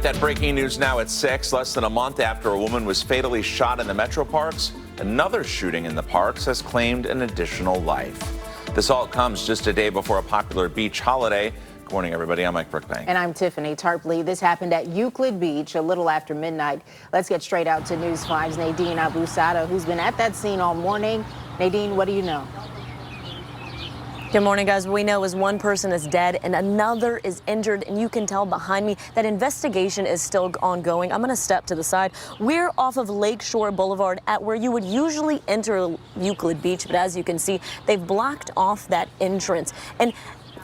That breaking news now at 6, less than a month after a woman was fatally shot in the Metroparks, another shooting in the parks has claimed an additional life. This all comes just a day before a popular beach holiday. Good morning, everybody. I'm Mike Brookbank. And I'm Tiffany Tarpley. This happened at Euclid Beach a little after midnight. Let's get straight out to News 5's Nadine Abusada, who's been at that scene all morning. Nadine, what do you know? Good morning, guys. What we know is one person is dead and another is injured, and you can tell behind me that investigation is still ongoing. I'm going to step to the side. We're off of Lakeshore Boulevard at where you would usually enter Euclid Beach, but as you can see, they've blocked off that entrance. And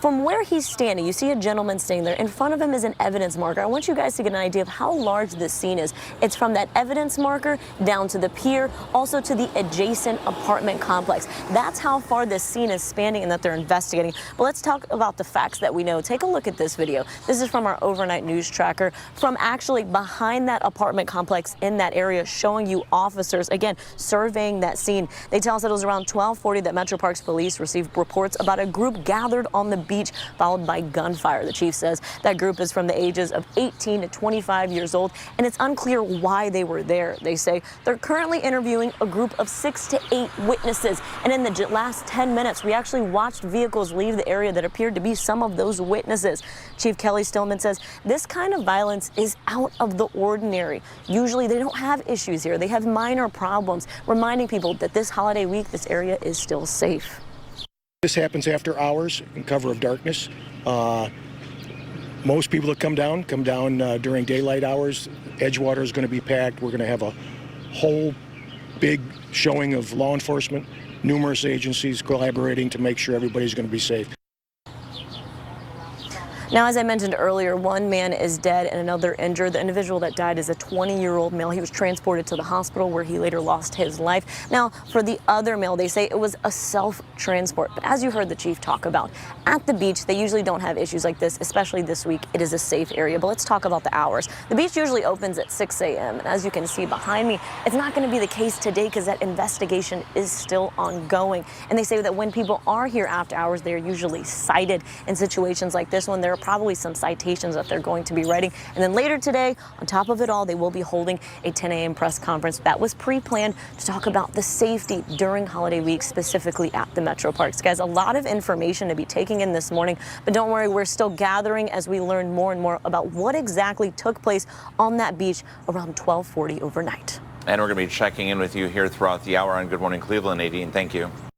from where he's standing, you see a gentleman standing there. In front of him is an evidence marker. I want you guys to get an idea of how large this scene is. It's from that evidence marker down to the pier, also to the adjacent apartment complex. That's how far this scene is spanning and that they're investigating. But let's talk about the facts that we know. Take a look at this video. This is from our overnight news tracker from actually behind that apartment complex in that area, showing you officers, again, surveying that scene. They tell us that it was around 12:40 that Metroparks Police received reports about a group gathered on the beach, followed by gunfire. The chief says that group is from the ages of 18 to 25 years old, and it's unclear why they were there. They say they're currently interviewing a group of 6 to 8 witnesses, and in the last 10 minutes, we actually watched vehicles leave the area that appeared to be some of those witnesses. Chief Kelly Stillman says this kind of violence is out of the ordinary. Usually they don't have issues here. They have minor problems, reminding people that this holiday week, this area is still safe. This happens after hours in cover of darkness. Most people that come down during daylight hours. Edgewater is going to be packed. We're going to have a whole big showing of law enforcement, numerous agencies collaborating to make sure everybody's going to be safe. Now, as I mentioned earlier, one man is dead and another injured. The individual that died is a 20-year-old male. He was transported to the hospital where he later lost his life. Now, for the other male, they say it was a self-transport. But as you heard the chief talk about, at the beach, they usually don't have issues like this, especially this week. It is a safe area. But let's talk about the hours. The beach usually opens at 6 a.m. And as you can see behind me, it's not going to be the case today because that investigation is still ongoing. And they say that when people are here after hours, they're usually cited in situations like this one. There are probably some citations that they're going to be writing. And then later today, on top of it all, they will be holding a 10 a.m. press conference that was pre-planned to talk about the safety during holiday week, specifically at the Metroparks. Guys, a lot of information to be taking in this morning, but don't worry, we're still gathering as we learn more and more about what exactly took place on that beach around 12:40 overnight. And we're going to be checking in with you here throughout the hour on Good Morning Cleveland. Nadine, thank you.